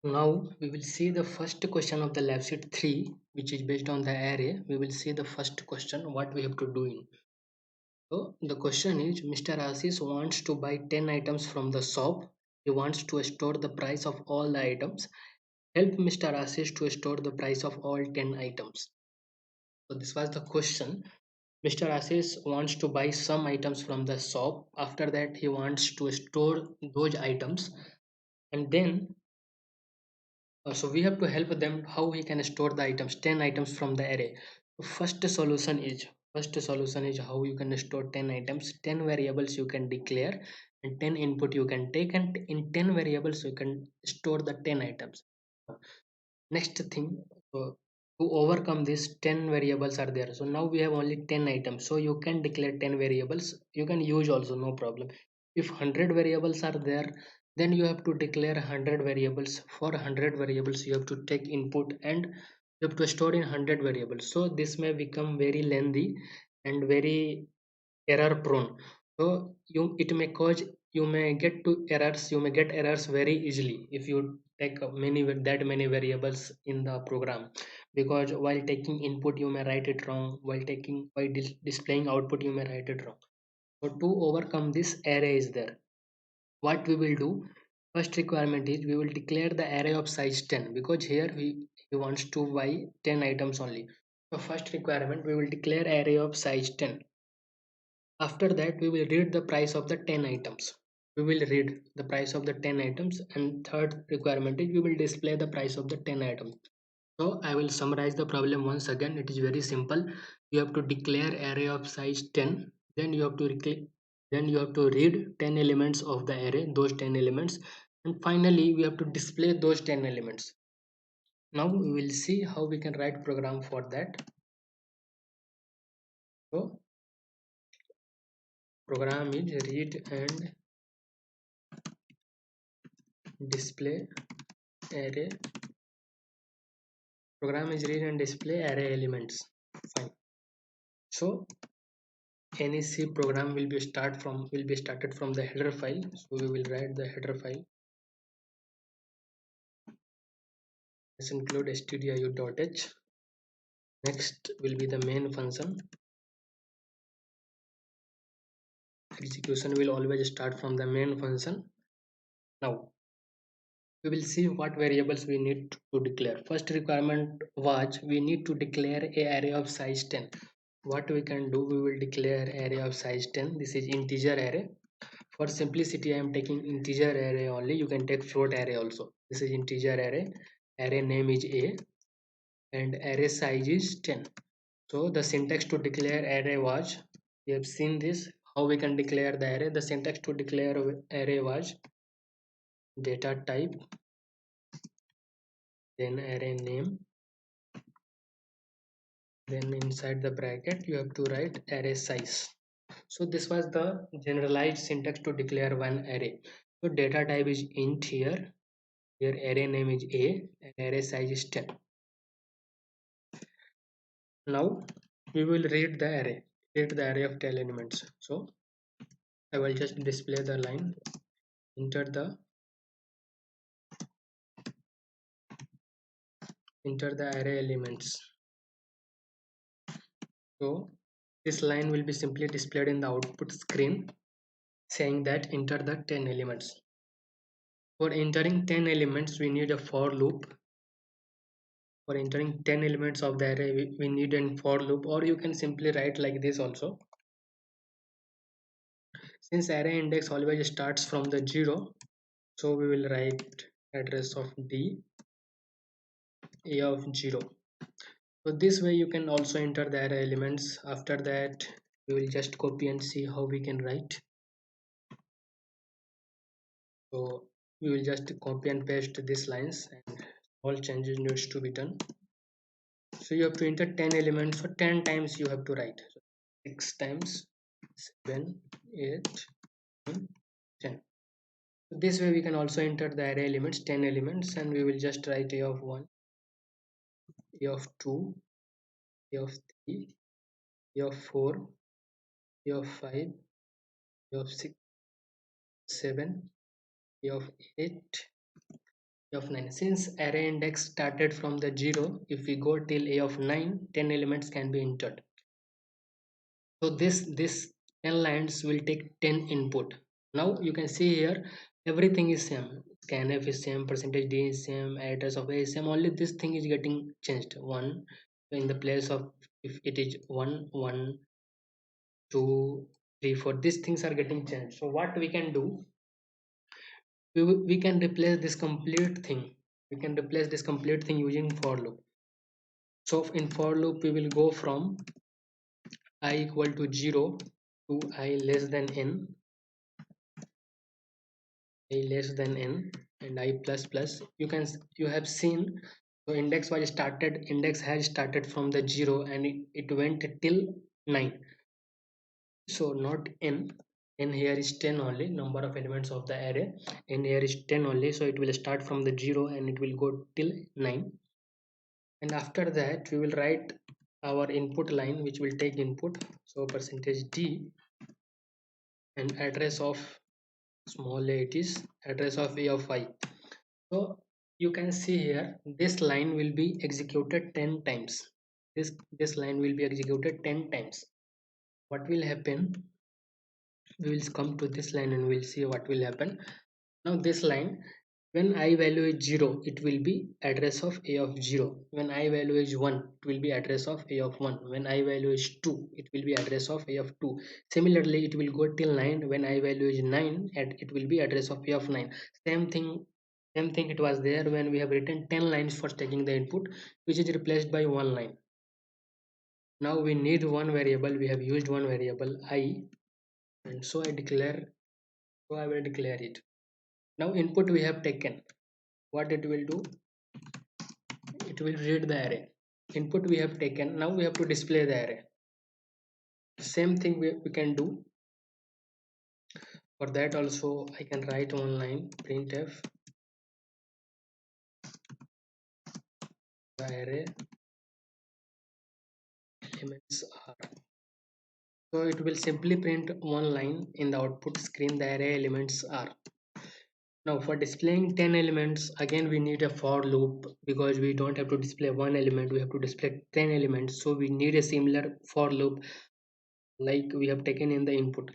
Now we will see the first question of the lab sheet 3, which is based on the array. We will see the first question what we have to do in. So the question is Mr. Assis wants to buy 10 items from the shop. He wants to store the price of all the items. Help Mr. Assis to store the price of all 10 items. So this was the question. Mr. Assis wants to buy some items from the shop. After that, he wants to store those items, and then so we have to help them how he can store the items 10 items from the array. So first solution is how you can store 10 items. 10 variables you can declare and 10 input you can take, and in 10 variables you can store the 10 items. Next thing, uh, to overcome this 10 variables are there, so now we have only 10 items, so you can declare 10 variables. You can use also, no problem. If 100 variables are there, then you have to declare 100 variables. For 100 variables you have to take input and you have to store in 100 variables, so this may become very lengthy and very error prone. So it may cause, you may get to errors, you may get errors very easily if you take that many variables in the program, because while taking input you may write it wrong, while displaying output you may write it wrong. So to overcome this, array is there. What we will do, first requirement is we will declare the array of size 10, because here he wants to buy 10 items only. So first requirement, we will declare array of size 10. After that, we will read the price of the 10 items. We will read the price of the 10 items, and third requirement is we will display the price of the 10 items. So I will summarize the problem once again. It is very simple. You have to declare array of size 10. Then you have to read 10 elements of the array, those 10 elements, and finally we have to display those 10 elements. Now we will see how we can write program for that. So program is read and display array. Program is read and display array elements. Fine. So any C program will be started from the header file. So we will write the header file. Let's include stdio.h. Next will be the main function. Execution will always start from the main function. Now we will see what variables we need to declare. First requirement was we need to declare a array of size 10. What we can do, we will declare array of size 10. This is integer array. For simplicity, I am taking integer array only. You can take float array also. This is integer array. Array name is A and array size is 10. So the syntax to declare array was, we have seen this, how we can declare the array. The syntax to declare array was data type, then array name, then inside the bracket you have to write array size. So this was the generalized syntax to declare one array. So data type is int here. Here array name is A and array size is 10. Now we will read the array of 10 elements. So I will just display the line, enter the array elements. So this line will be simply displayed in the output screen saying that enter the 10 elements. For entering 10 elements we need a for loop. For entering 10 elements of the array we need a for loop, or you can simply write like this also. Since array index always starts from the 0, so we will write address of D, A of 0. So this way you can also enter the array elements. After that we will just copy and see how we can write. So we will just copy and paste these lines and all changes needs to be done. So you have to enter 10 elements, so 10 times you have to write. So 6 times 7, 8, 9, 10. So this way we can also enter the array elements, 10 elements, and we will just write A of 1, A of 2, A of 3, A of 4, A of 5, A of 6, 7, A of 8, A of 9. Since array index started from the 0, if we go till a of 9, 10 elements can be entered. So this 10 lines will take 10 input. Now you can see here everything is same. Scanf is same, percentage d is same, address of a is same. Only this thing is getting changed. One in the place of, if it is 1, 2, 3, 4. These things are getting changed. So what we can do, we can replace this complete thing. We can replace this complete thing using for loop. So in for loop we will go from I equal to 0 to I less than n, I less than n, and I plus plus. You have seen, so index has started from the 0 and it went till 9. So not n here is 10 only, number of elements of the array, n here is 10 only, so it will start from the 0 and it will go till 9. And after that we will write our input line which will take input. So percentage d and address of small a, it is address of a of I. So you can see here this line will be executed 10 times. This line will be executed 10 times. What will happen, we will come to this line and we'll see what will happen. Now this line, when I value is 0, it will be address of a of 0. When I value is 1, it will be address of a of 1. When I value is 2, it will be address of a of 2. Similarly it will go till 9. When I value is 9, and it will be address of a of 9. Same thing it was there when we have written 10 lines for taking the input, which is replaced by one line. Now we need one variable, we have used one variable I, and so I will declare it. Now input we have taken, what it will do, it will read the array. Input we have taken, now we have to display the array. Same thing we can do. For that also I can write one line, printf the array elements are. So it will simply print one line in the output screen, the array elements are. Now for displaying 10 elements, again we need a for loop, because we don't have to display one element, we have to display 10 elements. So we need a similar for loop like we have taken in the input.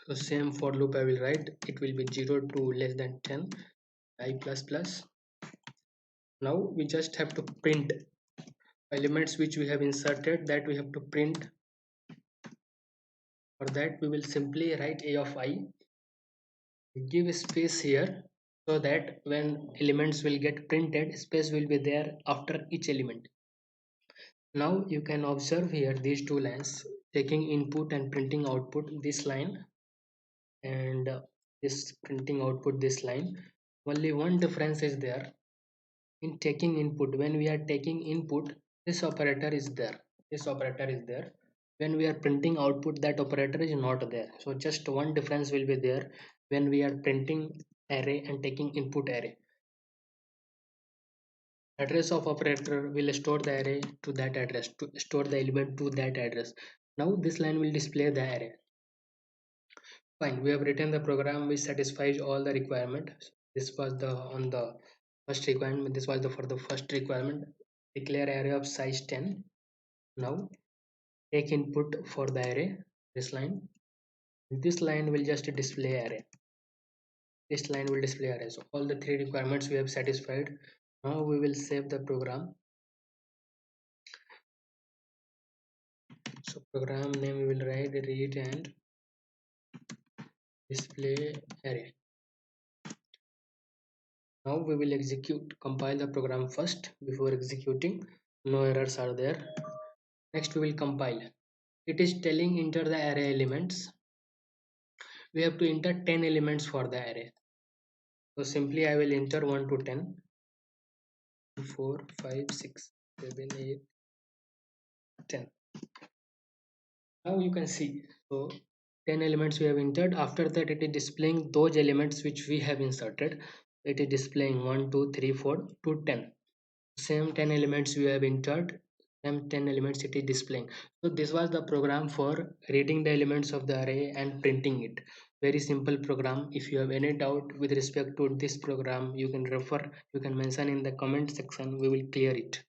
So same for loop I will write, it will be 0 to less than 10, I plus plus. Now we just have to print elements which we have inserted, that we have to print. For that we will simply write a of I, give space here, so that when elements will get printed, space will be there after each element. Now you can observe here these two lines, taking input and printing output, this line, and this printing output, this line. Only one difference is there. In taking input, when we are taking input, this operator is there, when we are printing output, that operator is not there. So just one difference will be there. When we are printing array and taking input array, address of operator will store the array to that address, to store the element to that address. Now this line will display the array. Fine, we have written the program which satisfies all the requirement. This was the on the first requirement, this was the for the first requirement. Declare array of size 10. Now take input for the array, this line. This line will just display array, this line will display array. So all the three requirements we have satisfied. Now we will save the program. So program name we will write read and display array. Now we will compile the program first before executing. No errors are there. Next we will compile. It is telling enter the array elements. We have to enter 10 elements for the array. So simply I will enter 1 to 10. 4, 5, 6, 7, 8, 10. Now you can see, so 10 elements we have entered. After that it is displaying those elements which we have inserted. It is displaying 1, 2, 3, 4 to 10. Same 10 elements we have entered, same 10 elements it is displaying. So this was the program for reading the elements of the array and printing it. Very simple program. If you have any doubt with respect to this program, you can refer, you can mention in the comment section, we will clear it.